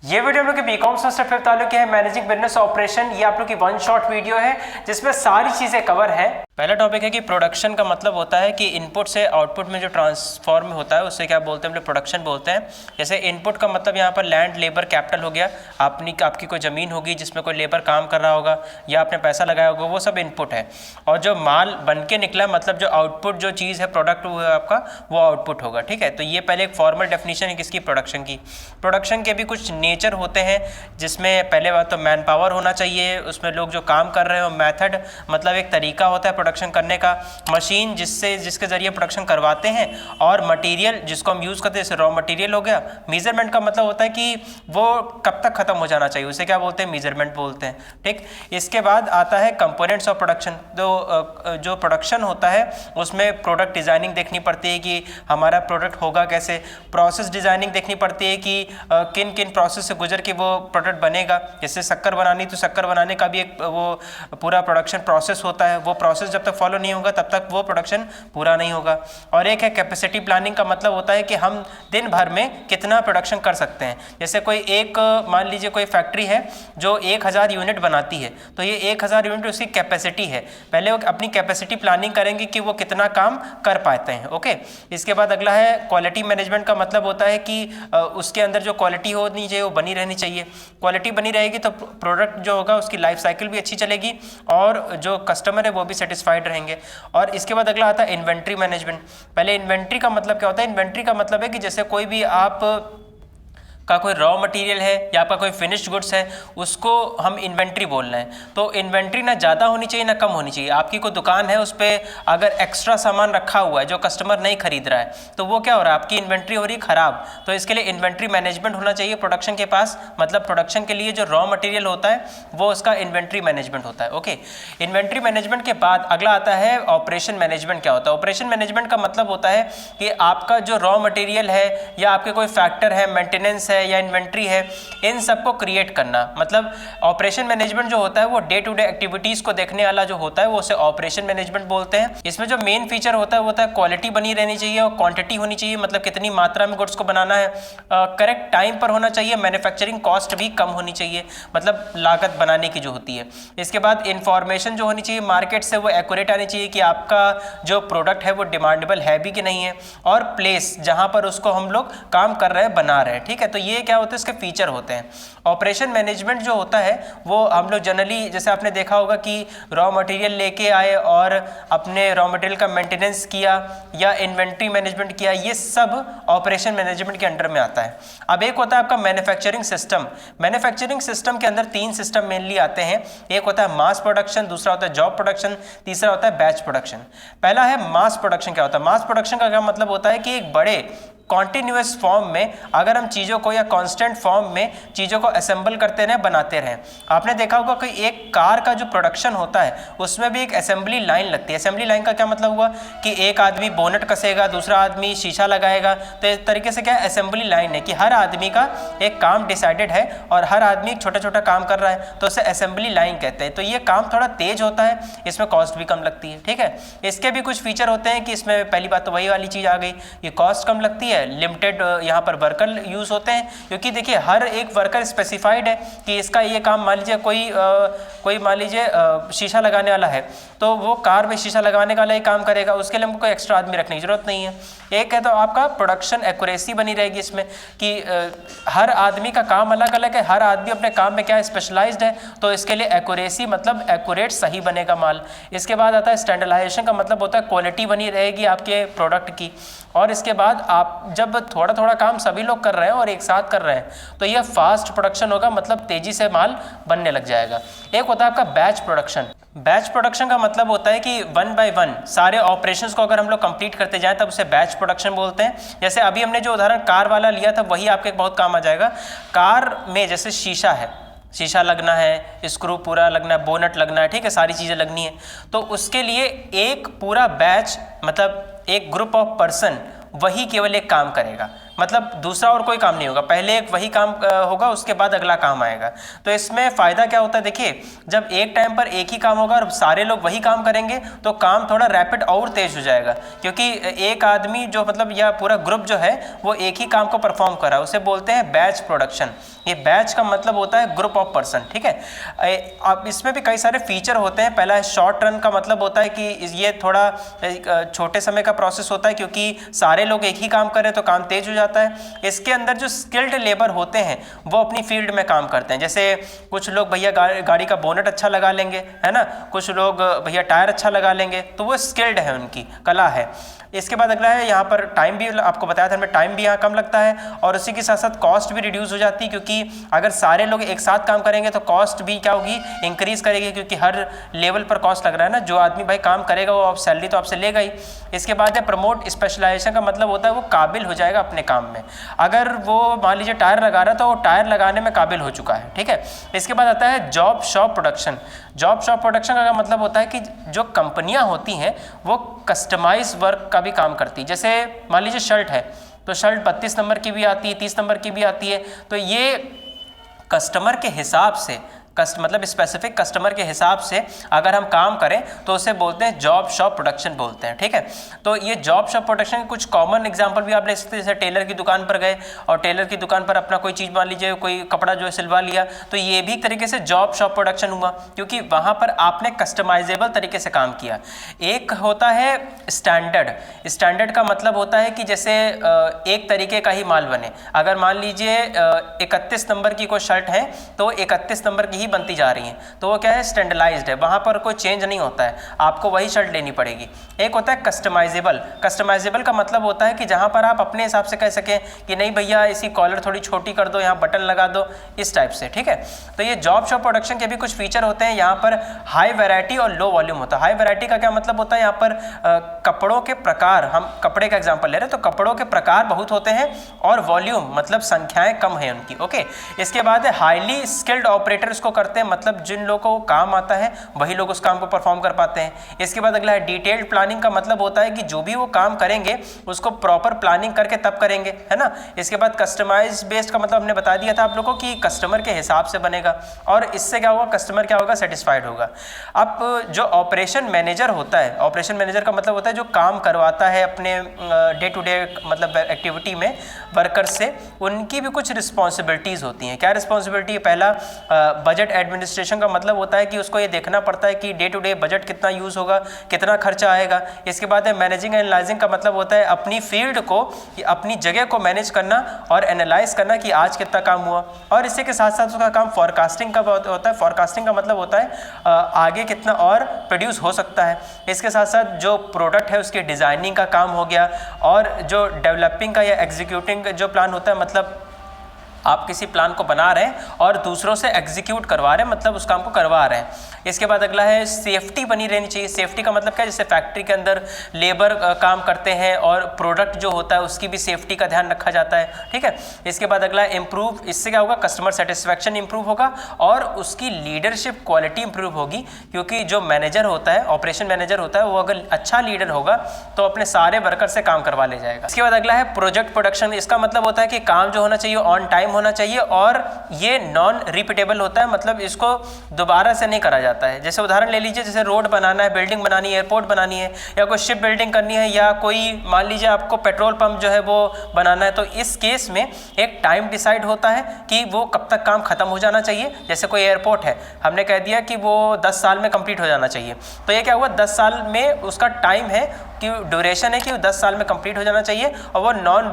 ये वीडियो हम लोग के बीकॉम सेमेस्टर 5 ताल्लुक है मैनेजिंग बिजनेस ऑपरेशन। ये आप लोग की वन शॉट वीडियो है जिसमें सारी चीजें कवर है। पहला टॉपिक है कि प्रोडक्शन का मतलब होता है कि इनपुट से आउटपुट में जो ट्रांसफॉर्म होता है उससे क्या बोलते हैं, हम लोग प्रोडक्शन बोलते हैं। जैसे इनपुट का मतलब यहाँ पर लैंड, लेबर, कैपिटल हो गया। आपकी कोई ज़मीन होगी जिसमें कोई लेबर काम कर रहा होगा या आपने पैसा लगाया होगा, वो सब इनपुट है। और जो माल बन के निकला मतलब जो आउटपुट जो चीज़ है, प्रोडक्ट हुआ आपका, वो आउटपुट होगा। ठीक है, तो ये पहले एक फॉर्मल डेफिनेशन है किसकी, प्रोडक्शन की। प्रोडक्शन के भी कुछ नेचर होते हैं जिसमें पहले बात तो मैन पावर होना चाहिए, उसमें लोग जो काम कर रहे हो, मेथड मतलब एक तरीका होता है प्रोडक्शन करने का, मशीन जिसके ज़रिए प्रोडक्शन करवाते हैं, और मटेरियल जिसको हम यूज़ करते हैं, जैसे रॉ मटेरियल हो गया। मेजरमेंट का मतलब होता है कि वो कब तक ख़त्म हो जाना चाहिए, उसे क्या बोलते हैं, मेजरमेंट बोलते हैं। ठीक, इसके बाद आता है कंपोनेंट्स ऑफ प्रोडक्शन। तो जो प्रोडक्शन होता है उसमें प्रोडक्ट डिज़ाइनिंग देखनी पड़ती है कि हमारा प्रोडक्ट होगा कैसे, प्रोसेस डिज़ाइनिंग देखनी पड़ती है कि किन किन प्रोसेस से गुजर के वो प्रोडक्ट बनेगा। जैसे शक्कर बनानी तो शक्कर बनाने का भी एक वो पूरा प्रोडक्शन प्रोसेस होता है, वो प्रोसेस जब तक फॉलो नहीं होगा तब तक वो प्रोडक्शन पूरा नहीं होगा। और एक है कैपेसिटी प्लानिंग का मतलब होता है कि हम दिन भर में कितना प्रोडक्शन कर सकते हैं। जैसे कोई एक मान लीजिए कोई फैक्ट्री है जो 1000 यूनिट बनाती है, तो ये 1000 यूनिट उसकी कैपेसिटी है। पहले वो अपनी कैपेसिटी प्लानिंग करेंगे कि वो कितना काम कर पाते हैं। ओके, इसके बाद अगला है क्वालिटी मैनेजमेंट का मतलब होता है कि उसके अंदर जो क्वालिटी होनी चाहिए वो बनी रहनी चाहिए। क्वालिटी बनी रहेगी तो प्रोडक्ट जो होगा उसकी लाइफ साइकिल भी अच्छी चलेगी और जो कस्टमर है वो भी सेटिस्फाइड रहेंगे। और इसके बाद अगला आता है इन्वेंट्री मैनेजमेंट। पहले इन्वेंट्री का मतलब क्या होता है, इन्वेंट्री का मतलब है कि जैसे कोई भी आप का कोई रॉ मटेरियल है या आपका कोई फिनिश्ड गुड्स है, उसको हम इन्वेंट्री बोल रहे हैं। तो इन्वेंट्री ना ज़्यादा होनी चाहिए ना कम होनी चाहिए। आपकी कोई दुकान है, उस पर अगर एक्स्ट्रा सामान रखा हुआ है जो कस्टमर नहीं खरीद रहा है, तो वो क्या हो रहा है, आपकी इन्वेंट्री हो रही है ख़राब। तो इसके लिए इन्वेंट्री मैनेजमेंट होना चाहिए प्रोडक्शन के पास। मतलब प्रोडक्शन के लिए जो रॉ मटेरियल होता है वो उसका इन्वेंट्री मैनेजमेंट होता है। ओके, इन्वेंट्री मैनेजमेंट के बाद अगला आता है ऑपरेशन मैनेजमेंट। क्या होता है ऑपरेशन मैनेजमेंट का मतलब होता है कि आपका जो रॉ मटेरियल है या आपके कोई फैक्टर है, मेंटेनेंस है या इन्वेंट्री है, इन सबको क्रिएट करना। मतलब ऑपरेशन मैनेजमेंट जो होता है वो डे टू डे एक्टिविटीज को देखने वाला जो होता है वो उसे ऑपरेशन मैनेजमेंट बोलते हैं। इसमें जो मेन फीचर होता है वो होता है क्वालिटी बनी रहनी चाहिए और क्वांटिटी होनी चाहिए, मतलब कितनी मात्रा में गुड्स को बनाना है, करेक्ट टाइम पर होना चाहिए, मैन्युफैक्चरिंग कॉस्ट भी कम होनी चाहिए, मतलब लागत बनाने की जो होती है। इसके बाद इंफॉर्मेशन जो होनी चाहिए मार्केट से वो एक्यूरेट आनी चाहिए कि आपका जो प्रोडक्ट है वो डिमांडेबल है भी कि नहीं है, और प्लेस जहां पर उसको हम लोग काम कर रहे हैं, बना रहे हैं। ठीक है, तो ये क्या होता है, इसके फीचर होते हैं। ऑपरेशन मैनेजमेंट जो होता है वो हम लोग जनरली, जैसे आपने देखा होगा कि रॉ मटेरियल लेके आए और अपने रॉ मटेरियल का मेंटेनेंस किया या इन्वेंट्री मैनेजमेंट किया, ये सब ऑपरेशन मैनेजमेंट के अंडर में आता है। अब एक होता है आपका मैन्युफैक्चरिंग सिस्टम। मैन्युफैक्चरिंग सिस्टम के अंदर 3 सिस्टम मेनली आते हैं। एक होता है मास प्रोडक्शन, दूसरा होता है जॉब प्रोडक्शन, तीसरा होता है बैच प्रोडक्शन। पहला है मास प्रोडक्शन। क्या होता है मास प्रोडक्शन का क्या मतलब होता है कि एक बड़े कॉन्टिन्यूस फॉर्म में अगर हम चीज़ों को या कांस्टेंट फॉर्म में चीज़ों को असेंबल करते रहें, बनाते रहें। आपने देखा होगा कि एक कार का जो प्रोडक्शन होता है उसमें भी एक असेंबली लाइन लगती है। असेंबली लाइन का क्या मतलब हुआ कि एक आदमी बोनट कसेगा, दूसरा आदमी शीशा लगाएगा। तो इस तरीके से क्या है, असेंबली लाइन है कि हर आदमी का एक काम डिसाइडेड है और हर आदमी एक छोटा छोटा काम कर रहा है, तो उसे असेंबली लाइन कहते हैं। तो ये काम थोड़ा तेज होता है, इसमें कॉस्ट भी कम लगती है। ठीक है, इसके भी कुछ फीचर होते हैं कि इसमें पहली बात तो वही वाली चीज़ आ गई, ये कॉस्ट कम लगती है, लिमिटेड यहाँ पर वर्कर यूज होते हैं, क्योंकि देखिए हर एक वर्कर स्पेसिफाइड है कि इसका ये काम, मान लीजिए कोई मान लीजिए शीशा लगाने वाला है, तो वो कार में शीशा लगाने वाला ही काम करेगा, उसके लिए हमको कोई एक्स्ट्रा आदमी रखने की जरूरत नहीं है। एक है तो आपका प्रोडक्शन एक्यूरेसी बनी रहेगी इसमें कि हर आदमी का काम अलग अलग है, हर आदमी अपने काम में क्या स्पेशलाइज्ड है, तो इसके लिए एक्यूरेसी मतलब एक्यूरेट सही बनेगा माल। इसके बाद आता है स्टैंडर्डाइजेशन का मतलब होता है क्वालिटी बनी रहेगी आपके प्रोडक्ट की। और इसके बाद आप जब थोड़ा थोड़ा काम सभी लोग कर रहे हैं और एक साथ कर रहे हैं तो यह फास्ट प्रोडक्शन होगा, मतलब तेजी से माल बनने लग जाएगा। एक होता है आपका बैच प्रोडक्शन। बैच प्रोडक्शन का मतलब होता है कि 1 by 1 सारे ऑपरेशंस को अगर हम लोग कंप्लीट करते जाएं तब उसे बैच प्रोडक्शन बोलते हैं। जैसे अभी हमने जो उदाहरण कार वाला लिया था वही आपके बहुत काम आ जाएगा। कार में जैसे शीशा है, शीशा लगना है, स्क्रू पूरा लगना है, बोनट लगना है, ठीक है, सारी चीज़ें लगनी है। तो उसके लिए एक पूरा बैच मतलब एक ग्रुप ऑफ पर्सन वही केवल एक काम करेगा। मतलब दूसरा और कोई काम नहीं होगा, पहले एक वही काम होगा, उसके बाद अगला काम आएगा। तो इसमें फ़ायदा क्या होता है, देखिए जब एक टाइम पर एक ही काम होगा और सारे लोग वही काम करेंगे तो काम थोड़ा रैपिड और तेज हो जाएगा, क्योंकि एक आदमी जो मतलब या पूरा ग्रुप जो है वो एक ही काम को परफॉर्म कर रहा है, उसे बोलते हैं बैच प्रोडक्शन। ये बैच का मतलब होता है ग्रुप ऑफ पर्सन, ठीक है। अब इसमें भी कई सारे फीचर होते हैं। पहला है शॉर्ट रन का मतलब होता है कि ये थोड़ा छोटे समय का प्रोसेस होता है, क्योंकि सारे लोग एक ही काम करें तो काम तेज हो जाता है। इसके अंदर जो स्किल्ड लेबर होते हैं वो अपनी फील्ड में काम करते हैं, जैसे कुछ लोग भैया गाड़ी का बोनट अच्छा लगा लेंगे, है ना, कुछ लोग भैया टायर अच्छा लगा लेंगे, तो वो स्किल्ड है, उनकी कला है। इसके बाद अगला है यहाँ पर टाइम भी, आपको बताया था मैं, टाइम भी यहाँ कम लगता है और उसी के साथ साथ कॉस्ट भी रिड्यूस हो जाती है, क्योंकि अगर सारे लोग एक साथ काम करेंगे तो कॉस्ट भी क्या होगी, इंक्रीज करेगी, क्योंकि हर लेवल पर कॉस्ट लग रहा है ना। जो आदमी भाई काम करेगा वो सैलरी तो आपसे लेगा ही। इसके बाद है प्रमोट स्पेशलाइजेशन का मतलब होता है वो काबिल हो जाएगा अपने काम में। अगर वो मान लीजिए टायर लगा रहा है तो वो टायर लगाने में काबिल हो चुका है, ठीक है। इसके बाद आता है job shop production. Job shop production का मतलब होता है कि जो कंपनियां होती हैं वो कस्टमाइज वर्क का भी काम करती है। जैसे मान लीजिए शर्ट है तो शर्ट 32 नंबर की भी आती है, 30 नंबर की भी आती है, तो ये कस्टमर के हिसाब से मतलब स्पेसिफिक कस्टमर के हिसाब से अगर हम काम करें तो उसे बोलते हैं जॉब शॉप प्रोडक्शन बोलते हैं, ठीक है। तो ये जॉब शॉप प्रोडक्शन के कुछ कॉमन एग्जांपल भी आप ले सकते हैं। जैसे टेलर की दुकान पर गए और टेलर की दुकान पर अपना कोई चीज़, मान लीजिए कोई कपड़ा जो है सिलवा लिया, तो ये भी एक तरीके से जॉब शॉप प्रोडक्शन हुआ, क्योंकि वहाँ पर आपने कस्टमाइजेबल तरीके से काम किया। एक होता है स्टैंडर्ड। स्टैंडर्ड का मतलब होता है कि जैसे एक तरीके का ही माल बने। अगर मान लीजिए 31 नंबर की कोई शर्ट है तो 31 नंबर की ही बनती जा रही हैं, तो वो क्या है, स्टैंडर्डाइज्ड है, वहाँ पर कोई चेंज नहीं होता है, आपको वही शर्ट लेनी पड़ेगी। एक होता है कस्टमाइजेबल। कस्टमाइजेबल का मतलब होता है कि जहाँ पर आप अपने हिसाब से कह सकें कि नहीं भैया इसी कॉलर थोड़ी छोटी कर दो, यहाँ बटन लगा दो, इस टाइप से, ठीक है। तो ये जॉब शॉप प्रोडक्शन के भी कुछ फीचर होते हैं। यहाँ पर हाई वैरायटी और लो वॉल्यूम होता है। हाई वैरायटी का क्या मतलब होता है, यहाँ पर कपड़ों के प्रकार, हम कपड़े का एग्जाम्पल ले रहे हैं तो कपड़ों के प्रकार बहुत होते हैं और वॉल्यूम मतलब संख्याएं कम है उनकी, ओके। इसके बाद है हाईली स्किल्ड ऑपरेटर्स को करते हैं, मतलब जिन लोगों को काम आता है वही लोग उस काम को परफॉर्म कर पाते हैं। इसके बाद अगला है डिटेल्ड प्लानिंग का मतलब होता है कि जो भी वो काम करेंगे उसको प्रॉपर प्लानिंग करके तब करेंगे, है ना। इसके बाद कस्टमाइज बेस्ड का मतलब हमने बता दिया था आप लोगों को कि कस्टमर के हिसाब से बनेगा और इससे क्या होगा, कस्टमर क्या होगा, सेटिस्फाइड होगा। अब जो ऑपरेशन मैनेजर होता है, ऑपरेशन मैनेजर का मतलब होता है जो काम करवाता है अपने डे टू डे मतलब एक्टिविटी में वर्कर्स से, उनकी भी कुछ रिस्पॉन्सिबिलिटीज़ होती हैं। क्या रिस्पॉन्सिबिलिटी है, पहला बजट एडमिनिस्ट्रेशन का मतलब होता है कि उसको ये देखना पड़ता है कि डे टू डे बजट कितना यूज़ होगा, कितना खर्चा आएगा। इसके बाद है मैनेजिंग एंड एनालाइजिंग का मतलब होता है अपनी फील्ड को, अपनी जगह को मैनेज करना और एनालाइज करना कि आज कितना काम हुआ। और इसी के साथ साथ उसका काम फॉरकास्टिंग का होता है। फॉरकास्टिंग का मतलब होता है आगे कितना और प्रोड्यूस हो सकता है। इसके साथ साथ जो प्रोडक्ट है उसकी डिज़ाइनिंग का काम हो गया और जो डेवलपिंग का या एग्जीक्यूटिंग जो प्लान होता है, मतलब आप किसी प्लान को बना रहे हैं और दूसरों से एग्जीक्यूट करवा रहे हैं, मतलब उस काम को करवा रहे हैं। इसके बाद अगला है सेफ्टी बनी रहनी चाहिए। सेफ्टी का मतलब क्या है, जैसे फैक्ट्री के अंदर लेबर काम करते हैं और प्रोडक्ट जो होता है उसकी भी सेफ्टी का ध्यान रखा जाता है, ठीक है। इसके बाद अगला है इम्प्रूव। इससे क्या होगा, कस्टमर सेटिस्फैक्शन इंप्रूव होगा और उसकी लीडरशिप क्वालिटी इंप्रूव होगी, क्योंकि जो मैनेजर होता है, ऑपरेशन मैनेजर होता है, वो अगर अच्छा लीडर होगा तो अपने सारे वर्कर से काम करवा ले जाएगा। इसके बाद अगला है प्रोजेक्ट प्रोडक्शन। इसका मतलब होता है कि काम जो होना चाहिए ऑन टाइम होना चाहिए और ये नॉन रिपीटेबल होता है, मतलब इसको दोबारा से नहीं करा जाता है। जैसे उदाहरण ले लीजिए, जैसे रोड बनाना है, बिल्डिंग बनानी है, एयरपोर्ट बनानी है या कोई शिप बिल्डिंग करनी है या कोई मान लीजिए आपको पेट्रोल पंप जो है वो बनाना है, तो इस केस में एक टाइम डिसाइड होता है कि वो कब तक काम खत्म हो जाना चाहिए। जैसे कोई एयरपोर्ट है, हमने कह दिया कि वो 10 साल में कंप्लीट हो जाना चाहिए, तो ये क्या हुआ, 10 साल में उसका टाइम है कि ड्यूरेशन है कि 10 साल में कंप्लीट हो जाना चाहिए और वो नॉन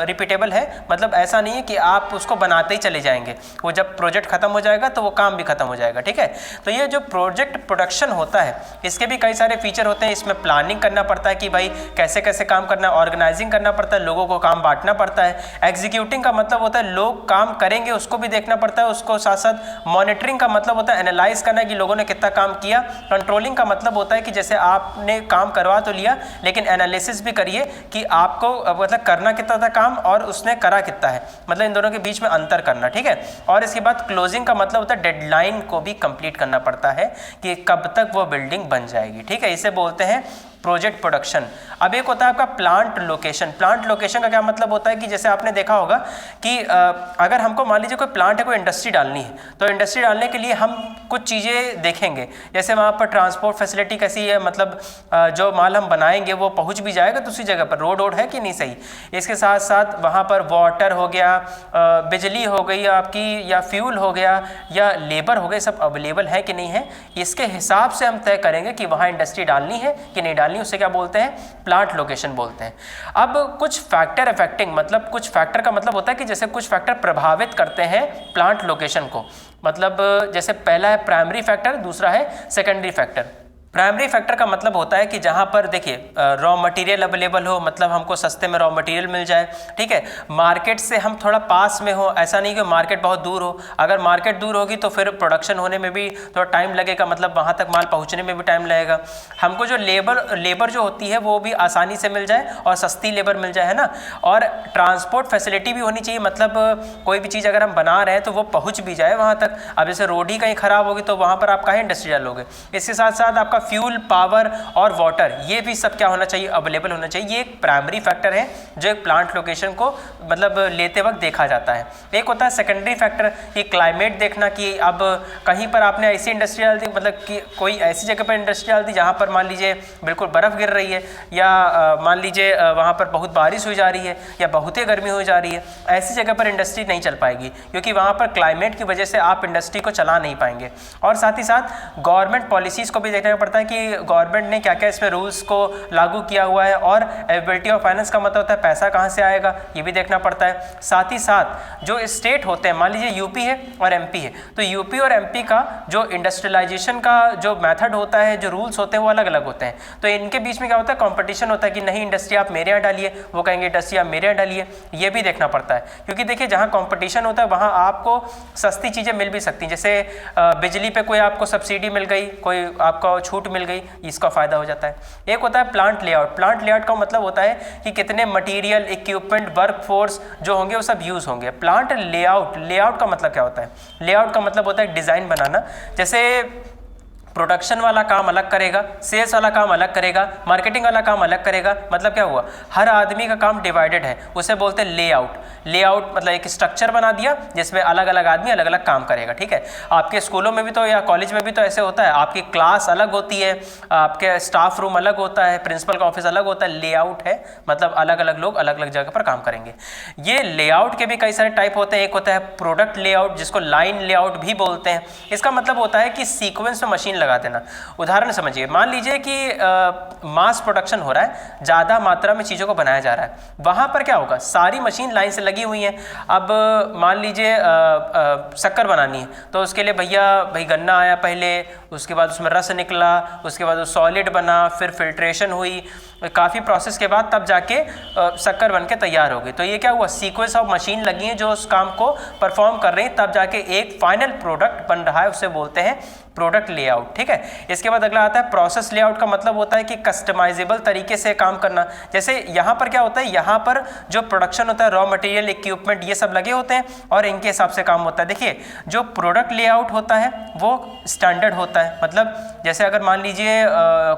रिपीटेबल है, मतलब ऐसा नहीं है कि आप उसको बनाते ही चले जाएंगे, वो जब प्रोजेक्ट खत्म हो जाएगा तो वो काम भी खत्म हो जाएगा, ठीक है। तो ये जो प्रोजेक्ट प्रोडक्शन होता है इसके भी कई सारे फीचर होते हैं। इसमें प्लानिंग करना पड़ता है कि भाई कैसे कैसे काम करना है, ऑर्गेनाइजिंग करना पड़ता है, लोगों को काम बांटना पड़ता है। एग्जीक्यूटिंग का मतलब होता है लोग काम करेंगे उसको भी देखना पड़ता है, उसको साथ साथ मॉनिटरिंग का मतलब होता है एनालाइज करना कि लोगों ने कितना काम किया। कंट्रोलिंग का मतलब होता है कि जैसे आपने काम करवा तो लिया लेकिन एनालिसिस भी करिए कि आपको मतलब करना कितना था काम और उसने करा कितना है, मतलब इन दोनों के बीच में अंतर करना, ठीक है। और इसके बाद क्लोजिंग का मतलब होता है डेडलाइन को भी कंप्लीट करना पड़ता है कि कब तक वो बिल्डिंग बन जाएगी, ठीक है। इसे बोलते हैं प्रोजेक्ट प्रोडक्शन। अब एक होता है आपका प्लांट लोकेशन। प्लांट लोकेशन का क्या मतलब होता है कि जैसे आपने देखा होगा कि अगर हमको मान लीजिए कोई प्लांट है, कोई इंडस्ट्री डालनी है, तो इंडस्ट्री डालने के लिए हम कुछ चीज़ें देखेंगे, जैसे वहाँ पर ट्रांसपोर्ट फैसिलिटी कैसी है, मतलब जो माल हम बनाएंगे वो पहुँच भी जाएगा दूसरी जगह पर, रोड वोड है कि नहीं सही। इसके साथ साथ वहाँ पर वाटर हो गया, बिजली हो गई आपकी, या फ्यूल हो गया, या लेबर हो गए, सब अवेलेबल है कि नहीं है, इसके हिसाब से हम तय करेंगे कि वहाँ इंडस्ट्री डालनी है कि नहीं डालनी। उसे क्या बोलते हैं? प्लांट लोकेशन बोलते हैं। अब कुछ फैक्टर अफेक्टिंग, मतलब कुछ फैक्टर का मतलब होता है कि जैसे कुछ फैक्टर प्रभावित करते हैं प्लांट लोकेशन को, मतलब जैसे पहला है प्राइमरी फैक्टर, दूसरा है सेकेंडरी फैक्टर। प्राइमरी फैक्टर का मतलब होता है कि जहाँ पर देखिए रॉ मटेरियल अवेलेबल हो, मतलब हमको सस्ते में रॉ मटेरियल मिल जाए, ठीक है, मार्केट से हम थोड़ा पास में हो, ऐसा नहीं कि मार्केट बहुत दूर हो। अगर मार्केट दूर होगी तो फिर प्रोडक्शन होने में भी थोड़ा टाइम लगेगा, मतलब वहाँ तक माल पहुँचने में भी टाइम लगेगा। हमको जो लेबर जो होती है वो भी आसानी से मिल जाए और सस्ती लेबर मिल जाए, है ना। और ट्रांसपोर्ट फैसिलिटी भी होनी चाहिए, मतलब कोई भी चीज़ अगर हम बना रहे हैं तो वो पहुँच भी जाए वहाँ तक। अब जैसे रोड ही कहीं ख़राब होगी तो वहाँ पर आप कहाँ इंडस्ट्री डालोगे। इसके साथ साथ आपका फ्यूल, पावर और वाटर, ये भी सब क्या होना चाहिए? अवेलेबल होना चाहिए। ये एक प्राइमरी फैक्टर है जो एक प्लांट लोकेशन को मतलब लेते वक्त देखा जाता है। एक होता है सेकेंडरी फैक्टर, कि क्लाइमेट देखना, कि अब कहीं पर आपने ऐसी इंडस्ट्री डाल दी, मतलब कि कोई ऐसी जगह पर इंडस्ट्री डाल दी जहाँ पर मान लीजिए बिल्कुल बर्फ़ गिर रही है, या मान लीजिए वहाँ पर बहुत बारिश हो जा रही है, या बहुत ही गर्मी हो जा रही है, ऐसी जगह पर इंडस्ट्री नहीं चल पाएगी, क्योंकि वहाँ पर क्लाइमेट की वजह से आप इंडस्ट्री को चला नहीं पाएंगे। और साथ ही साथ गवर्नमेंट पॉलिसीज़ को भी देखना पड़ता है कि गवर्नमेंट ने क्या क्या इसमें रूल्स को लागू किया हुआ है, और अवेलेबिलिटी ऑफ फाइनेंस का मतलब होता है पैसा कहाँ से आएगा, ये भी देखना पड़ता है। साथ ही साथ जो स्टेट होते हैं, मान लीजिए यूपी है और एमपी है, तो यूपी और एमपी का जो इंडस्ट्रियलाइजेशन का जो मेथड होता है, जो रूल्स होते हैं वो अलग अलग होते हैं। तो इनके बीच में क्या होता है? कंपटीशन होता है कि नहीं इंडस्ट्री आप मेरे यहाँ डालिए, वो कहेंगे इंडस्ट्री आप मेरे यहाँ डालिए। ये भी देखना पड़ता है, क्योंकि देखिए जहाँ कंपटीशन होता है वहाँ आपको सस्ती चीज़ें मिल भी सकती हैं। जैसे बिजली पे कोई आपको सब्सिडी मिल गई, कोई आपको छूट मिल गई, इसका फ़ायदा हो जाता है। एक होता है प्लांट लेआउट। प्लांट लेआउट का मतलब होता है कि कितने मटेरियल, इक्विपमेंट, वर्कफोर्स जो होंगे वो सब यूज़ होंगे। प्लांट लेआउट का मतलब क्या होता है? लेआउट का मतलब होता है डिज़ाइन बनाना। जैसे प्रोडक्शन वाला काम अलग करेगा, सेल्स वाला काम अलग करेगा, मार्केटिंग वाला काम अलग करेगा। मतलब क्या हुआ? हर आदमी का काम डिवाइडेड है, उसे बोलते हैं लेआउट। लेआउट मतलब एक स्ट्रक्चर बना दिया जिसमें अलग अलग आदमी अलग अलग काम करेगा, ठीक है। आपके स्कूलों में भी तो या कॉलेज में भी तो ऐसे होता है, आपकी क्लास अलग होती है, आपके स्टाफ रूम अलग होता है, प्रिंसिपल का ऑफिस अलग होता है। लेआउट है मतलब अलग अलग लोग अलग अलग जगह पर काम करेंगे। ये लेआउट के भी कई सारे टाइप होते हैं। एक होता है प्रोडक्ट लेआउट, जिसको लाइन लेआउट भी बोलते हैं। इसका मतलब होता है कि सीक्वेंस में मशीन लगा देना। उदाहरण समझिए, मान लीजिए कि मास प्रोडक्शन हो रहा है, ज़्यादा मात्रा में चीज़ों को बनाया जा रहा है, वहाँ पर क्या होगा? सारी मशीन लाइन से लगी हुई हैं। अब मान लीजिए शक्कर बनानी है, तो उसके लिए भाई गन्ना आया पहले, उसके बाद उसमें रस निकला, उसके बाद वो सॉलिड बना, फिर फिल्ट्रेशन हुई, काफ़ी प्रोसेस के बाद तब जाके शक्कर बन के तैयार हो गई। तो ये क्या हुआ? सीक्वेंस ऑफ मशीन लगी है जो उस काम को परफॉर्म कर रही है, तब जाके एक फाइनल प्रोडक्ट बन रहा है, उसे बोलते हैं प्रोडक्ट लेआउट, ठीक है। इसके बाद अगला आता है प्रोसेस लेआउट का मतलब होता है कि कस्टमाइजेबल तरीके से काम करना। जैसे यहाँ पर क्या होता है? यहाँ पर जो प्रोडक्शन होता है, रॉ मटेरियल, इक्विपमेंट, ये सब लगे होते हैं और इनके हिसाब से काम होता है। देखिए जो प्रोडक्ट लेआउट होता है वो स्टैंडर्ड होता है, मतलब जैसे अगर मान लीजिए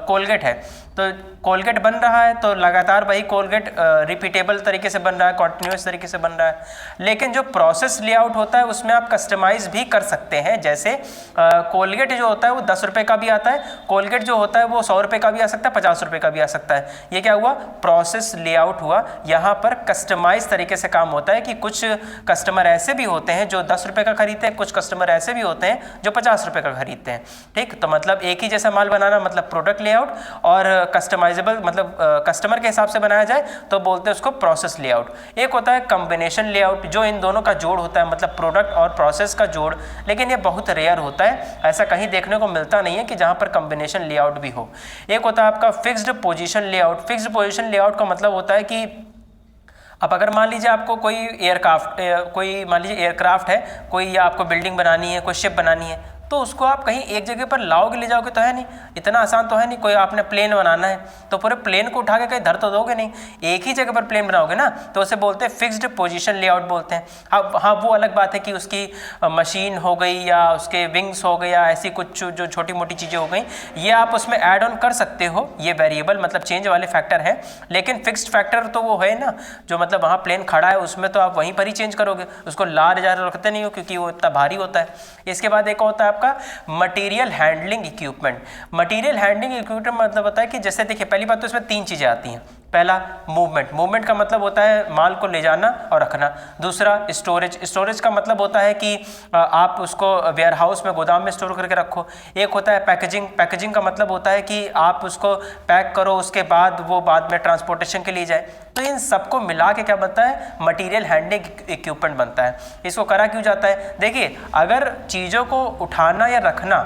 कोलगेट है, तो कोलगेट बन रहा है तो लगातार वही कोलगेट रिपीटेबल तरीके से बन रहा है, कॉन्टिन्यूस तरीके से बन रहा है। लेकिन जो प्रोसेस लेआउट होता है उसमें आप कस्टमाइज भी कर सकते हैं। जैसे कोलगेट जो होता है वो 10 रुपये का भी आता है, कोलगेट जो होता है वो 100 रुपये का भी आ सकता है, 50 रुपये का भी आ सकता है। ये क्या हुआ? प्रोसेस लेआउट हुआ। यहाँ पर कस्टमाइज तरीके से काम होता है कि कुछ कस्टमर ऐसे भी होते हैं जो 10 रुपये का खरीदते हैं, कुछ कस्टमर ऐसे भी होते हैं जो 50 रुपये का खरीदते हैं, ठीक। तो मतलब एक ही जैसा माल बनाना मतलब प्रोडक्ट लेआउट, और कस्टमाइजेबल मतलब कस्टमर के हिसाब से बनाया जाए तो बोलते हैं उसको प्रोसेस लेआउट। एक होता है कॉम्बिनेशन लेआउट, जो इन दोनों का जोड़ होता है, मतलब प्रोडक्ट और प्रोसेस का जोड़, लेकिन ये बहुत रेयर होता है, ऐसा कहीं देखने को मिलता नहीं है कि जहाँ पर कॉम्बिनेशन लेआउट भी हो। एक होता है आपका fixed position layout. Fixed position layout का मतलब होता है कि अब अगर मान लीजिए आपको कोई मान लीजिए एयरक्राफ्ट है कोई, या आपको बिल्डिंग बनानी है, कोई शिप बनानी है, तो उसको आप कहीं एक जगह पर लाओगे ले जाओगे तो है नहीं, इतना आसान तो है नहीं। कोई आपने प्लेन बनाना है तो पूरे प्लेन को उठा के कहीं धर तो दोगे नहीं, एक ही जगह पर प्लेन बनाओगे ना, तो उसे बोलते हैं फिक्स्ड पोजीशन लेआउट बोलते हैं। अब हाँ, वो अलग बात है कि उसकी मशीन हो गई या उसके विंग्स हो गए या ऐसी कुछ जो छोटी मोटी चीज़ें हो गई, ये आप उसमें ऐड ऑन कर सकते हो, ये वेरिएबल मतलब चेंज वाले फैक्टर है। लेकिन फिक्स्ड फैक्टर तो वो है ना, जो मतलब वहाँ प्लेन खड़ा है उसमें तो आप वहीं पर ही चेंज करोगे, उसको ला जा रखते नहीं हो क्योंकि वो इतना भारी होता है। इसके बाद एक होता है आपका material handling equipment. Material handling equipment मतलब होता है कि जैसे देखिए, पहली बात तो इसमें 3 चीज़ें आती हैं। पहला मूवमेंट, मूवमेंट का मतलब होता है माल को ले जाना और रखना। दूसरा स्टोरेज, स्टोरेज का मतलब होता है कि आप उसको वेयर हाउस में, गोदाम में स्टोर करके रखो। एक होता है पैकेजिंग, पैकेजिंग का मतलब होता है कि आप उसको पैक करो, उसके बाद वो बाद में ट्रांसपोर्टेशन के लिए जाए। तो इन सबको मिला के क्या बनता है, मटेरियल हैंडलिंग इक्विपमेंट बनता है। इसको करा क्यों जाता है, देखिए अगर चीज़ों को उठाना या रखना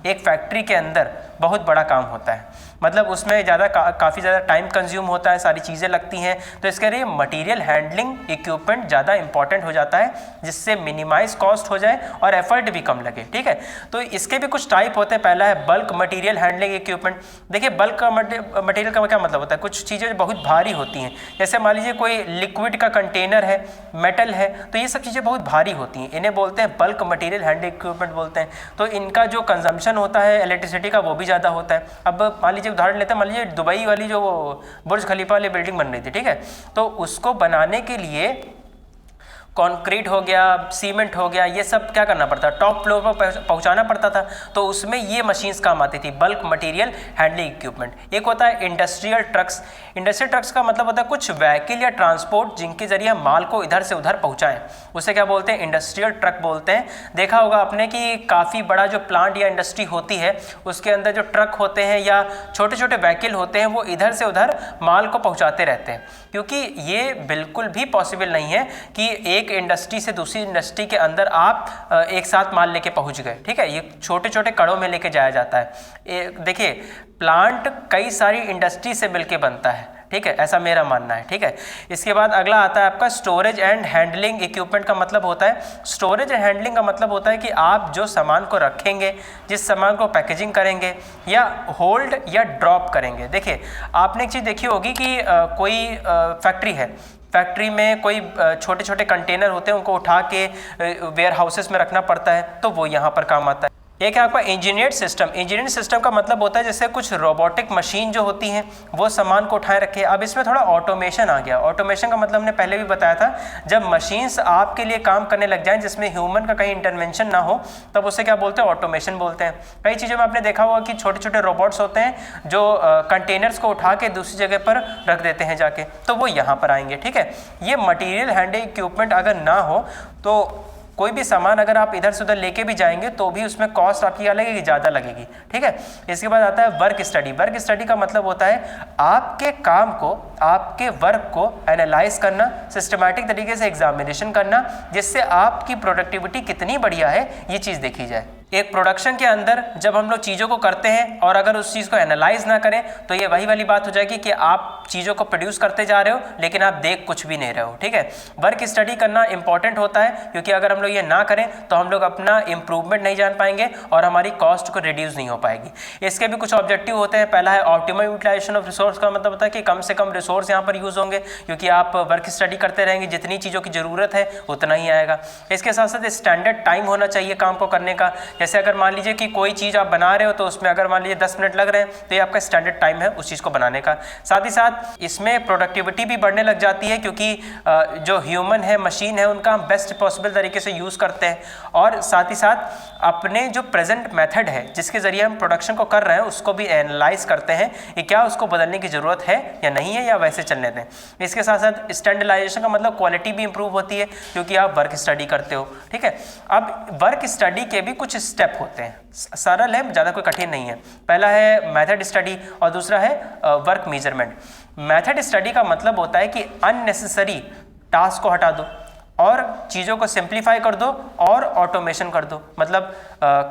एक फैक्ट्री के अंदर बहुत बड़ा काम होता है, मतलब उसमें काफ़ी ज़्यादा टाइम कंज्यूम होता है, सारी चीज़ें लगती हैं, तो इसके लिए मटेरियल हैंडलिंग इक्विपमेंट ज़्यादा इंपॉर्टेंट हो जाता है, जिससे मिनिमाइज कॉस्ट हो जाए और एफर्ट भी कम लगे। ठीक है, तो इसके भी कुछ टाइप होते हैं। पहला है बल्क मटेरियल हैंडलिंग इक्विपमेंट। देखिए बल्क मटेरियल का क्या मतलब होता है, कुछ चीज़ें बहुत भारी होती हैं, जैसे मान लीजिए कोई लिक्विड का कंटेनर है, मेटल है, तो ये सब चीज़ें बहुत भारी होती हैं, इन्हें बोलते हैं बल्क मटेरियल हैंडलिंग इक्विपमेंट बोलते हैं। तो इनका जो कंजम्पशन होता है इलेक्ट्रिसिटी का वो भी ज़्यादा होता है। अब मान लीजिए उदाहरण लेते हैं, मान लीजिए दुबई वाली जो बुर्ज खलीफा वाली बिल्डिंग बन रही थी, ठीक है, तो उसको बनाने के लिए कंक्रीट हो गया, सीमेंट हो गया, ये सब क्या करना पड़ता, टॉप फ्लोर पर पहुंचाना पड़ता था, तो उसमें ये मशीन्स काम आती थी, बल्क मटेरियल हैंडलिंग इक्विपमेंट। एक होता है इंडस्ट्रियल ट्रक्स। इंडस्ट्रियल ट्रक्स का मतलब होता है कुछ व्हीकल या ट्रांसपोर्ट जिनके जरिए माल को इधर से उधर पहुंचाएं, उसे क्या बोलते हैं, इंडस्ट्रियल ट्रक बोलते हैं। देखा होगा आपने कि काफ़ी बड़ा जो प्लांट या इंडस्ट्री होती है उसके अंदर जो ट्रक होते हैं या छोटे छोटे व्हीकल होते हैं वो इधर से उधर माल को पहुँचाते रहते हैं, क्योंकि ये बिल्कुल भी पॉसिबल नहीं है कि एक इंडस्ट्री से दूसरी इंडस्ट्री के अंदर आप एक साथ माल लेके पहुंच गए। ठीक है, ये छोटे छोटे कड़ों में लेके जाया जाता है। देखिए प्लांट कई सारी इंडस्ट्री से मिलके बनता है, ठीक है, ऐसा मेरा मानना है। ठीक है, इसके बाद अगला आता है आपका स्टोरेज एंड हैंडलिंग इक्विपमेंट का मतलब होता है, स्टोरेज एंड हैंडलिंग का मतलब होता है कि आप जो सामान को रखेंगे, जिस सामान को पैकेजिंग करेंगे या होल्ड या ड्रॉप करेंगे। देखिए आपने एक चीज़ देखी होगी कि कोई फैक्ट्री है, फैक्ट्री में कोई छोटे छोटे कंटेनर होते हैं, उनको उठा के वेयर हाउसेस में रखना पड़ता है, तो वो यहाँ पर काम आता है। एक है आपका इंजीनियर्ड सिस्टम। इंजीनियर्ड सिस्टम का मतलब होता है जैसे कुछ रोबोटिक मशीन जो होती हैं वो सामान को उठाए रखे। अब इसमें थोड़ा ऑटोमेशन आ गया। ऑटोमेशन का मतलब हमने पहले भी बताया था, जब मशीन्स आपके लिए काम करने लग जाएं जिसमें ह्यूमन का कहीं इंटरवेंशन ना हो, तब उसे क्या बोलते हैं, ऑटोमेशन बोलते हैं। कई चीज़ों में आपने देखा होगा कि छोटे छोटे रोबोट्स होते हैं जो कंटेनर्स को उठा के दूसरी जगह पर रख देते हैं जाके, तो वो यहाँ पर आएंगे। ठीक है, ये मटीरियल हैंडलिंग इक्विपमेंट अगर ना हो तो कोई भी सामान अगर आप इधर से उधर लेके भी जाएंगे तो भी उसमें कॉस्ट आपकी क्या लगेगी, ज़्यादा लगेगी। ठीक है, इसके बाद आता है वर्क स्टडी। वर्क स्टडी का मतलब होता है आपके काम को, आपके वर्क को एनालाइज करना, सिस्टमैटिक तरीके से एग्जामिनेशन करना, जिससे आपकी प्रोडक्टिविटी कितनी बढ़िया है ये चीज़ देखी जाए। एक प्रोडक्शन के अंदर जब हम लोग चीज़ों को करते हैं और अगर उस चीज़ को एनालाइज ना करें तो ये वही वाली बात हो जाएगी कि आप चीज़ों को प्रोड्यूस करते जा रहे हो लेकिन आप देख कुछ भी नहीं रहे हो। ठीक है, वर्क स्टडी करना इंपॉर्टेंट होता है, क्योंकि अगर हम लोग ये ना करें तो हम लोग अपना इंप्रूवमेंट नहीं जान पाएंगे और हमारी कॉस्ट को रिड्यूस नहीं हो पाएगी। इसके भी कुछ ऑब्जेक्टिव होते हैं। पहला है ऑप्टिमम यूटिलाइजेशन ऑफ रिसोर्स का मतलब होता है कि कम से कम रिसोर्स यहाँ पर यूज़ होंगे, क्योंकि आप वर्क स्टडी करते रहेंगे, जितनी चीज़ों की ज़रूरत है उतना ही आएगा। इसके साथ साथ स्टैंडर्ड टाइम होना चाहिए काम को करने का। जैसे अगर मान लीजिए कि कोई चीज़ आप बना रहे हो तो उसमें अगर मान लीजिए 10 मिनट लग रहे हैं तो ये आपका स्टैंडर्ड टाइम है उस चीज़ को बनाने का। साथ ही साथ इसमें प्रोडक्टिविटी भी बढ़ने लग जाती है, क्योंकि जो ह्यूमन है, मशीन है, उनका हम बेस्ट पॉसिबल तरीके से यूज़ करते हैं। और साथ ही साथ अपने जो प्रेजेंट मेथड है जिसके ज़रिए हम प्रोडक्शन को कर रहे हैं उसको भी एनालाइज करते हैं कि क्या उसको बदलने की ज़रूरत है या नहीं है, या वैसे चलने दें। इसके साथ साथ स्टैंडर्डाइजेशन का मतलब क्वालिटी भी इंप्रूव होती है, क्योंकि आप वर्क स्टडी करते हो। ठीक है, अब वर्क स्टडी के भी कुछ स्टेप होते हैं, सरल है, ज़्यादा कोई कठिन नहीं है। पहला है मेथड स्टडी और दूसरा है वर्क मेजरमेंट। मेथड स्टडी का मतलब होता है कि अननेसेसरी टास्क को हटा दो, और चीज़ों को सिंप्लीफाई कर दो और ऑटोमेशन कर दो, मतलब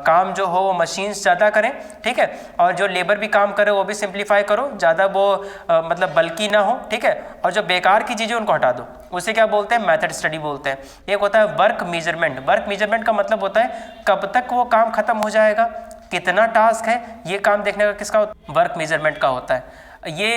काम जो हो वो मशीन्स ज़्यादा करें, ठीक है, और जो लेबर भी काम करे वो भी सिंप्लीफाई करो, ज़्यादा वो मतलब बल्कि ना हो, ठीक है, और जो बेकार की चीज़ें उनको हटा दो। उसे क्या बोलते हैं? मेथड स्टडी बोलते हैं। एक होता है वर्क मेजरमेंट। वर्क मेजरमेंट का मतलब होता है कब तक वो काम खत्म हो जाएगा, कितना टास्क है, ये काम देखने का किसका वर्क मेजरमेंट का होता है। ये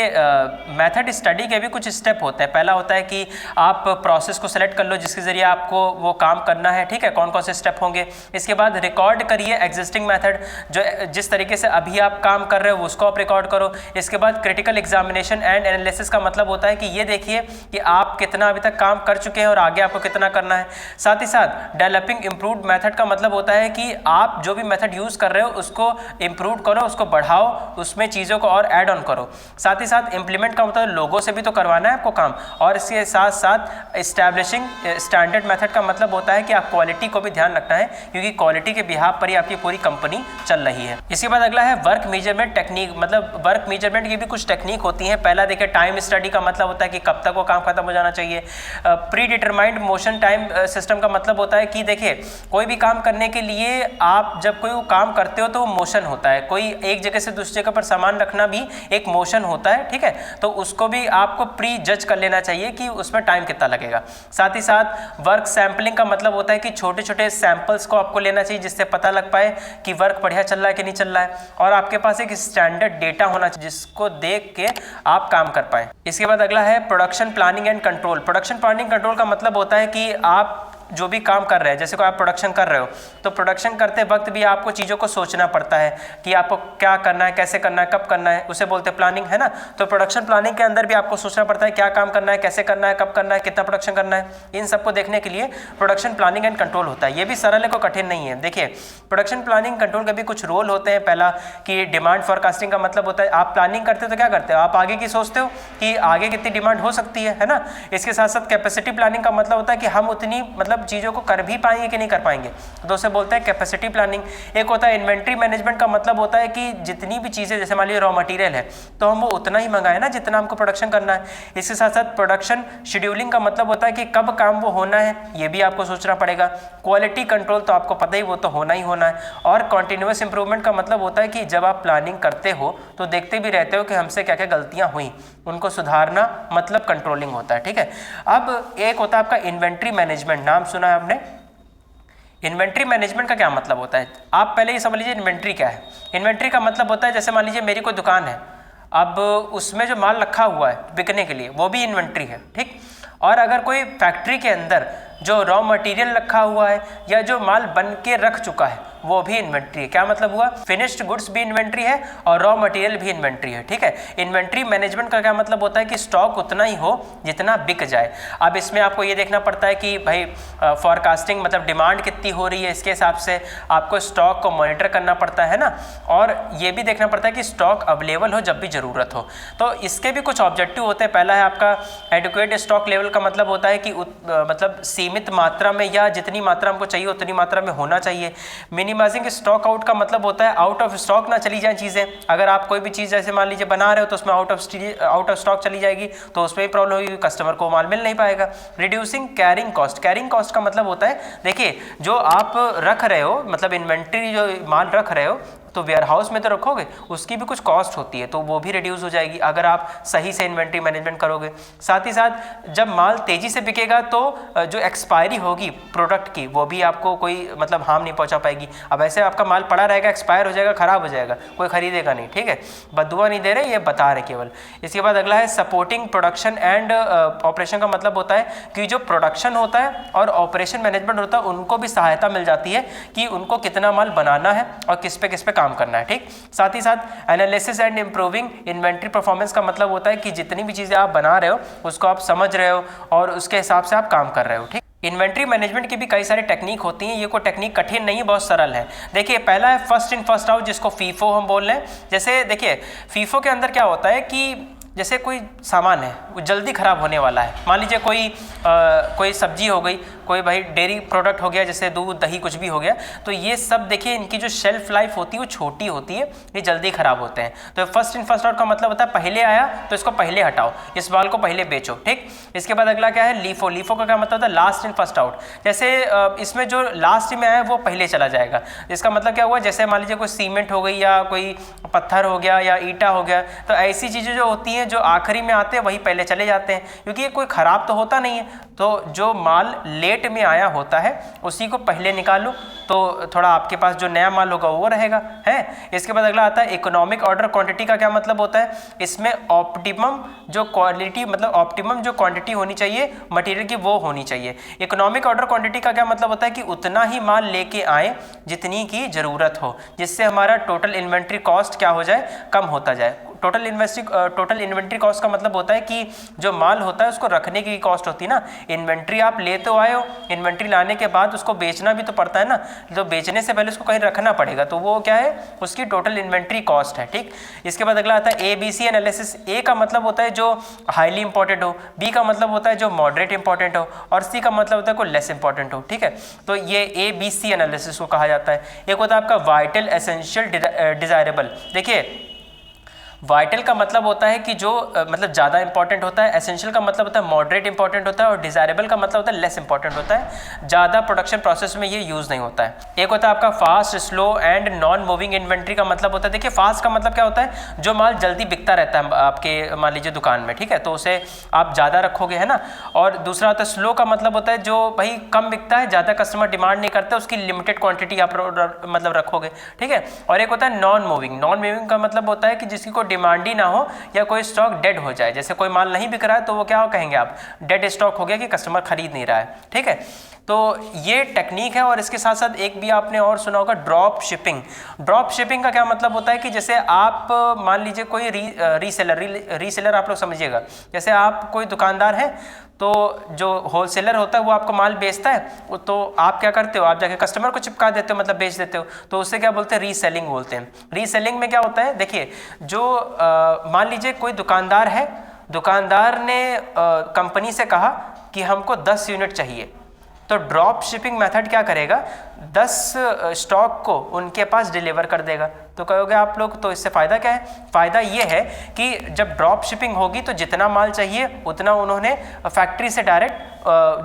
मेथड स्टडी के भी कुछ स्टेप होते हैं। पहला होता है कि आप प्रोसेस को सेलेक्ट कर लो जिसके ज़रिए आपको वो काम करना है, ठीक है, कौन कौन से स्टेप होंगे। इसके बाद रिकॉर्ड करिए एग्जिस्टिंग मेथड, जो जिस तरीके से अभी आप काम कर रहे हो उसको आप रिकॉर्ड करो। इसके बाद क्रिटिकल एग्जामिनेशन एंड एनालिसिस का मतलब होता है कि ये देखिए कि आप कितना अभी तक काम कर चुके हैं और आगे आपको कितना करना है। साथ ही साथ डेवलपिंग इम्प्रूव्ड मेथड का मतलब होता है कि आप जो भी मेथड यूज़ कर रहे हो उसको इम्प्रूव करो, उसको बढ़ाओ, उसमें चीज़ों को और ऐड ऑन करो। साथ ही साथ इम्प्लीमेंट का मतलब लोगों से भी तो करवाना है आपको काम, और इसके साथ साथ इस्टेब्लिशिंग स्टैंडर्ड मेथड का मतलब होता है कि आप क्वालिटी को भी ध्यान रखना है, क्योंकि क्वालिटी के बिहाफ पर ही आपकी पूरी कंपनी चल रही है। इसके बाद अगला है वर्क मेजरमेंट टेक्निक। मतलब वर्क मेजरमेंट की भी कुछ टेक्निक होती हैं। पहला देखिए टाइम स्टडी का मतलब होता है कि कब तक वो काम खत्म हो जाना चाहिए। Pre determined motion time system का मतलब होता है कि देखिए कोई भी काम करने के लिए आप जब कोई काम करते हो तो मोशन होता है, कोई एक जगह से दूसरी जगह पर सामान रखना भी एक मोशन होता है, ठीक है, तो उसको भी आपको प्री जज कर लेना चाहिए कि उसमें टाइम कितना लगेगा। साथ ही साथ वर्क सैम्पलिंग का मतलब होता है कि छोटे छोटे सैंपल्स को आपको लेना चाहिए जिससे पता लग पाए कि वर्क बढ़िया चल रहा है कि नहीं चल रहा है, और आपके पास एक स्टैंडर्ड डेटा होना चाहिए जिसको देख के आप काम कर पाए। इसके बाद अगला है production planning and control. Production planning control का मतलब होता है कि आप जो भी काम कर रहे हैं, जैसे कोई आप प्रोडक्शन कर रहे हो तो प्रोडक्शन करते वक्त भी आपको चीज़ों को सोचना पड़ता है कि आपको क्या करना है, कैसे करना है, कब करना है, उसे बोलते हैं प्लानिंग, है ना। तो प्रोडक्शन प्लानिंग के अंदर भी आपको सोचना पड़ता है क्या काम करना है, कैसे करना है, कब करना है, कितना प्रोडक्शन करना है। इन सबको देखने के लिए प्रोडक्शन प्लानिंग एंड कंट्रोल होता है। ये भी सरल है, कोई कठिन नहीं है। देखिए प्रोडक्शन प्लानिंग कंट्रोल के भी कुछ रोल होते हैं। पहला कि डिमांड फोरकास्टिंग का मतलब होता है आप प्लानिंग करते हो तो क्या करते हो, आप आगे की सोचते हो कि आगे कितनी डिमांड हो सकती है ना। इसके साथ साथ कैपेसिटी प्लानिंग का मतलब होता है कि हम उतनी मतलब चीज़ों को कर भी पाएंगे कि नहीं कर पाएंगे, तो उसे बोलते हैं कैपेसिटी प्लानिंग। एक होता है इन्वेंट्री मैनेजमेंट का मतलब होता है कि जितनी भी चीज़ें, जैसे मान लीजिए रॉ मटेरियल है तो हम वो उतना ही मंगाए ना जितना हमको प्रोडक्शन करना है। इसके साथ साथ प्रोडक्शन शेड्यूलिंग का मतलब होता है कि कब काम वो होना है, ये भी आपको सोचना पड़ेगा। क्वालिटी कंट्रोल तो आपको पता ही, वो तो होना ही होना है। और कॉन्टिन्यूस इंप्रूवमेंट का मतलब होता है कि जब आप प्लानिंग करते हो तो देखते भी रहते हो कि हमसे क्या क्या गलतियाँ हुई, उनको सुधारना मतलब कंट्रोलिंग होता है, ठीक है। अब एक होता है आपका इन्वेंट्री मैनेजमेंट, नाम सुना है आपने। इन्वेंट्री मैनेजमेंट का क्या मतलब होता है, आप पहले ये समझ लीजिए इन्वेंट्री क्या है। इन्वेंट्री का मतलब होता है जैसे मान लीजिए मेरी कोई दुकान है, अब उसमें जो माल रखा हुआ है बिकने के लिए वो भी इन्वेंट्री है, ठीक। और अगर कोई फैक्ट्री के अंदर जो रॉ मटेरियल रखा हुआ है या जो माल बन के रख चुका है वो भी इन्वेंट्री है। क्या मतलब हुआ, फिनिश्ड गुड्स भी इन्वेंट्री है और रॉ मटेरियल भी इन्वेंट्री है, ठीक है। इन्वेंट्री मैनेजमेंट का क्या मतलब होता है कि स्टॉक उतना ही हो जितना बिक जाए। अब इसमें आपको ये देखना पड़ता है कि भाई फॉरकास्टिंग मतलब डिमांड कितनी हो रही है, इसके हिसाब से आपको स्टॉक को मॉनिटर करना पड़ता है ना, और ये भी देखना पड़ता है कि स्टॉक अवेलेबल हो जब भी ज़रूरत हो। तो इसके भी कुछ ऑब्जेक्टिव होते हैं। पहला है आपका एडिक्वेट स्टॉक लेवल का मतलब होता है कि मतलब सीमित मात्रा में या जितनी मात्रा हमको चाहिए उतनी मात्रा में होना चाहिए। मिनिमाइजिंग स्टॉक आउट का मतलब होता है आउट ऑफ स्टॉक ना चली जाए चीज़ें। अगर आप कोई भी चीज़ जैसे मान लीजिए बना रहे हो तो उसमें आउट ऑफ स्टॉक चली जाएगी तो उसमें भी प्रॉब्लम होगी, कस्टमर को माल मिल नहीं पाएगा। Reducing carrying cost. Carrying cost का मतलब होता है देखिए जो आप रख रहे हो मतलब इन्वेंट्री जो माल रख रहे हो तो वेयर हाउस में तो रखोगे, उसकी भी कुछ कॉस्ट होती है तो वो भी रिड्यूस हो जाएगी अगर आप सही से इन्वेंट्री मैनेजमेंट करोगे। साथ ही साथ जब माल तेज़ी से बिकेगा तो जो एक्सपायरी होगी प्रोडक्ट की वो भी आपको कोई मतलब हार्म नहीं पहुंचा पाएगी। अब ऐसे आपका माल पड़ा रहेगा, एक्सपायर हो जाएगा, ख़राब हो जाएगा, कोई खरीदेगा नहीं, ठीक है। बदुआ नहीं दे रहे, ये बता रहे केवल। इसके बाद अगला है सपोर्टिंग प्रोडक्शन एंड ऑपरेशन का मतलब होता है कि जो प्रोडक्शन होता है और ऑपरेशन मैनेजमेंट होता है उनको भी सहायता मिल जाती है कि उनको कितना माल बनाना है और किस पे काम करना है, ठीक। साथ ही साथ analysis and improving inventory performance का मतलब होता है कि जितनी भी चीज़ें आप बना रहे हो उसको आप समझ रहे हो और उसके हिसाब से आप काम कर रहे हो, ठीक। इन्वेंट्री मैनेजमेंट की भी कई सारी टेक्निक होती हैं, ये कोई टेक्निक कठिन नहीं है, बहुत सरल है। देखिए पहला है फर्स्ट इन फर्स्ट आउट, जिसको फीफो हम बोल रहे हैं। जैसे देखिए फीफो के अंदर क्या होता है कि जैसे कोई सामान है वो जल्दी ख़राब होने वाला है, मान लीजिए कोई सब्जी हो गई, कोई भाई डेयरी प्रोडक्ट हो गया जैसे दूध दही कुछ भी हो गया, तो ये सब देखिए इनकी जो शेल्फ लाइफ होती है वो छोटी होती है, ये जल्दी खराब होते हैं। तो फर्स्ट इन फर्स्ट आउट का मतलब होता है पहले आया तो इसको पहले हटाओ, इस बाल को पहले बेचो, ठीक। इसके बाद अगला क्या है, लीफो। लीफो का क्या मतलब होता है, लास्ट इन फर्स्ट आउट। जैसे इसमें जो लास्ट में आया वो पहले चला जाएगा। इसका मतलब क्या हुआ, जैसे मान लीजिए कोई सीमेंट हो गई या कोई पत्थर हो गया या ईटा हो गया, तो ऐसी चीज़ें जो होती हैं जो आखिरी में आते हैं वही पहले चले जाते हैं, क्योंकि ये कोई ख़राब तो होता नहीं है। तो जो माल लेट में आया होता है उसी को पहले निकालो, तो थोड़ा आपके पास जो नया माल होगा वो रहेगा, है। इसके बाद अगला आता है इकोनॉमिक ऑर्डर क्वांटिटी का क्या मतलब होता है, इसमें ऑप्टिमम जो क्वालिटी मतलब ऑप्टिमम जो क्वांटिटी होनी चाहिए मटेरियल की वो होनी चाहिए। इकोनॉमिक ऑर्डर क्वांटिटी का क्या मतलब होता है कि उतना ही माल लेके आए जितनी की ज़रूरत हो, जिससे हमारा टोटल इन्वेंट्री कॉस्ट क्या हो जाए, कम होता जाए। टोटल इन्वेंट्री कॉस्ट का मतलब होता है कि जो माल होता है उसको रखने की कॉस्ट होती है ना। इन्वेंट्री आप ले तो आए हो, इन्वेंट्री लाने के बाद उसको बेचना भी तो पड़ता है ना, तो बेचने से पहले उसको कहीं रखना पड़ेगा, तो वो क्या है, उसकी टोटल इन्वेंट्री कॉस्ट है, ठीक। इसके बाद अगला आता है ABC एनालिसिस। ए का मतलब होता है जो हाईली इंपॉर्टेंट हो, बी का मतलब होता है जो मॉडरेट इंपॉर्टेंट हो, और सी का मतलब होता है कोई लेस इंपॉर्टेंट हो, ठीक है। तो ये ABC एनालिसिस को कहा जाता है। एक होता है आपका वाइटल एसेंशियल डिजायरेबल। देखिए वाइटल का मतलब होता है कि जो मतलब ज़्यादा इंपॉर्टेंट होता है, एसेंशियल का मतलब होता है मॉडरेट इंपॉर्टेंट होता है, और डिजायरेबल का मतलब होता है लेस इंपॉर्टेंट होता है, ज़्यादा प्रोडक्शन प्रोसेस में ये यूज़ नहीं होता है। एक होता है आपका fast, slow and non moving inventory का मतलब होता है, देखिए फास्ट का मतलब क्या होता है, जो माल जल्दी बिकता रहता है आपके मान लीजिए दुकान में, ठीक है, तो उसे आप ज़्यादा रखोगे, है ना। और दूसरा होता है स्लो का मतलब होता है जो भाई कम बिकता है, ज़्यादा कस्टमर डिमांड नहीं करते, उसकी लिमिटेड क्वान्टिटी आप मतलब रखोगे, ठीक है। और एक होता है नॉन मूविंग। नॉन मूविंग का मतलब होता है कि जिसकी कोई डिमांड ही ना हो या कोई स्टॉक डेड हो जाए, जैसे कोई माल नहीं बिक रहा है तो वो क्या कहेंगे आप, डेड स्टॉक हो गया कि कस्टमर खरीद नहीं रहा है, ठीक है। तो ये टेक्निक है। और इसके साथ साथ एक भी आपने और सुना होगा, ड्रॉप शिपिंग। ड्रॉप शिपिंग का क्या मतलब होता है कि जैसे आप मान लीजिए कोई रीसेलर आप लोग समझिएगा, जैसे आप कोई दुकानदार हैं तो जो होलसेलर होता है वो आपको माल बेचता है, तो आप क्या करते हो, आप जाके कस्टमर को चिपका देते हो, मतलब बेच देते हो, तो उससे क्या बोलते हैं, रीसेलिंग बोलते हैं। रीसेलिंग में क्या होता है, देखिए जो मान लीजिए कोई दुकानदार है, दुकानदार ने कंपनी से कहा कि हमको 10 यूनिट चाहिए, तो ड्रॉप शिपिंग मेथड क्या करेगा, 10 स्टॉक को उनके पास डिलीवर कर देगा। तो कहोगे आप लोग तो इससे फ़ायदा क्या है, फ़ायदा ये है कि जब ड्रॉप शिपिंग होगी तो जितना माल चाहिए उतना उन्होंने फैक्ट्री से डायरेक्ट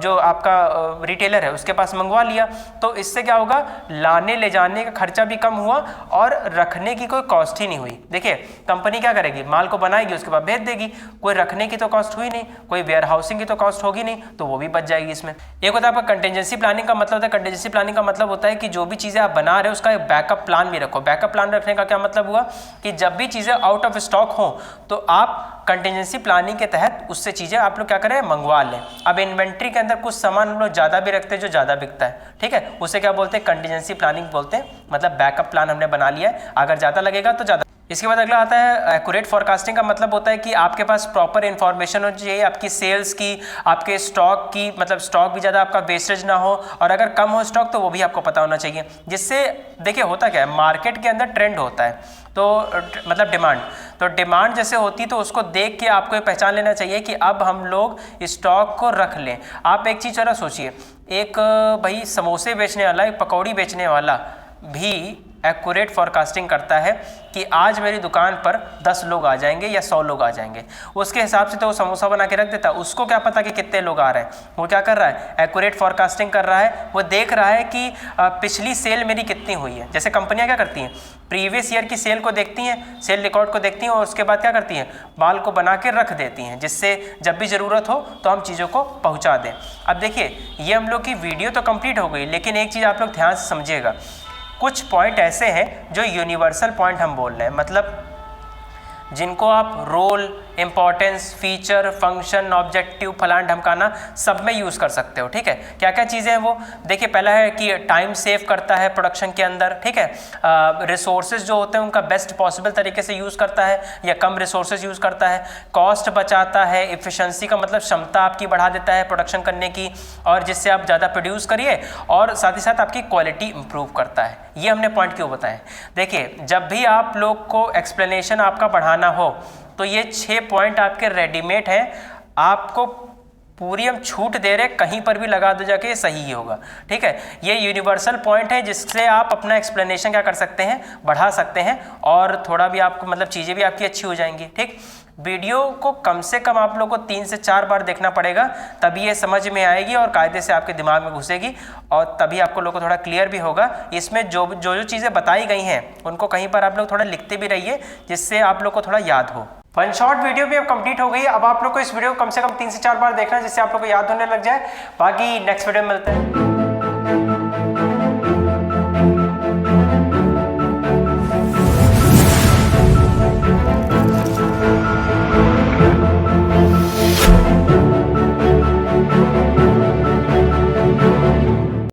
जो आपका रिटेलर है उसके पास मंगवा लिया, तो इससे क्या होगा, लाने ले जाने का खर्चा भी कम हुआ और रखने की कोई कॉस्ट ही नहीं हुई। देखिए कंपनी क्या करेगी, माल को बनाएगी उसके बाद भेज देगी, कोई रखने की तो कॉस्ट हुई नहीं, कोई वेयर हाउसिंग की तो कॉस्ट होगी नहीं, तो वो भी बच जाएगी इसमें। एक होता है आपका कंटिजेंसी प्लानिंग का मतलब होता है, कंटिजेंसी प्लानिंग का मतलब होता है कि जो भी चीज़ें आप बना रहे हो उसका एक बैकअप प्लान भी रखो। बैकअप प्लान रखने का क्या मतलब हुआ कि जब भी चीज़ें आउट ऑफ स्टॉक हो तो आप कंटिजेंसी प्लानिंग के तहत उससे चीज़ें आप लोग क्या करें, मंगवा लें। अब इन्वेंट्री के अंदर कुछ सामान हम लोग ज़्यादा भी रखते हैं जो ज़्यादा बिकता है, ठीक है, उसे क्या बोलते हैं, कंटिजेंसी प्लानिंग बोलते हैं, मतलब बैकअप प्लान हमने बना लिया है, अगर ज़्यादा लगेगा तो ज़्यादा। इसके बाद अगला आता है एक्यूरेट फॉरकास्टिंग का मतलब होता है कि आपके पास प्रॉपर इन्फॉर्मेशन होनी चाहिए आपकी सेल्स की, आपके स्टॉक की, मतलब स्टॉक भी ज़्यादा आपका वेस्टेज ना हो, और अगर कम हो स्टॉक तो वो भी आपको पता होना चाहिए। जिससे देखिए होता क्या है, मार्केट के अंदर ट्रेंड होता है, तो मतलब डिमांड, तो डिमांड जैसे होती तो उसको देख के आपको ये पहचान लेना चाहिए कि अब हम लोग स्टॉक को रख लें। आप एक चीज़ जरा सोचिए, एक भाई समोसे बेचने वाला, एक पकौड़ी बेचने वाला भी एक्यूरेट फॉरकास्टिंग करता है कि आज मेरी दुकान पर 10 लोग आ जाएंगे या 100 लोग आ जाएंगे, उसके हिसाब से तो वो समोसा बना के रख देता। उसको क्या पता कि कितने लोग आ रहे हैं, वो क्या कर रहा है, एक्यूरेट फॉरकास्टिंग कर रहा है। वो देख रहा है कि पिछली सेल मेरी कितनी हुई है। जैसे कंपनियां क्या करती हैं, प्रीवियस ईयर की सेल को देखती हैं, सेल रिकॉर्ड को देखती हैं, और उसके बाद क्या करती हैं, माल को बना के रख देती हैं, जिससे जब भी ज़रूरत हो तो हम चीज़ों को पहुँचा दें। अब देखिए ये हम लोग की वीडियो तो कंप्लीट हो गई, लेकिन एक चीज़ आप लोग ध्यान से समझिएगा, कुछ पॉइंट ऐसे हैं जो यूनिवर्सल पॉइंट हम बोल रहे हैं, मतलब जिनको आप role, importance, feature, function, objective, फलान ढमकाना सब में यूज़ कर सकते हो, ठीक है। क्या क्या चीज़ें हैं वो देखिए, पहला है कि टाइम सेव करता है प्रोडक्शन के अंदर, ठीक है। रिसोर्सेज जो होते हैं उनका बेस्ट पॉसिबल तरीके से यूज़ करता है या कम रिसोर्सेज यूज़ करता है। कॉस्ट बचाता है, इफिशेंसी का मतलब क्षमता आपकी बढ़ा देता है प्रोडक्शन करने की, और जिससे आप ज़्यादा प्रोड्यूस करिए, और साथ ही साथ आपकी क्वालिटी इंप्रूव करता है। ये हमने पॉइंट क्यों बताएं, देखिए जब भी आप लोग को एक्सप्लेनेशन आपका बढ़ाना हो तो ये 6 पॉइंट आपके रेडीमेड हैं, आपको पूरी हम छूट दे रहे, कहीं पर भी लगा दो जाके ये सही ही होगा। ठीक है, ये यूनिवर्सल पॉइंट है जिससे आप अपना एक्सप्लेनेशन क्या कर सकते हैं, बढ़ा सकते हैं और थोड़ा भी आपको मतलब चीज़ें भी आपकी अच्छी हो जाएंगी। ठीक, वीडियो को कम से कम आप लोग को 3 से 4 बार देखना पड़ेगा, तभी ये समझ में आएगी और कायदे से आपके दिमाग में घुसेगी और तभी आपको लोग को थोड़ा क्लियर भी होगा। इसमें जो जो चीज़ें बताई गई हैं उनको कहीं पर आप लोग थोड़ा लिखते भी रहिए, जिससे आप लोग को थोड़ा याद हो। वन शॉट वीडियो भी अब कंप्लीट हो गई है। अब आप लोग को इस वीडियो को कम से कम 3 से 4 बार देखना है, जिससे आप लोग को याद होने लग जाए। बाकी नेक्स्ट वीडियो में मिलते हैं।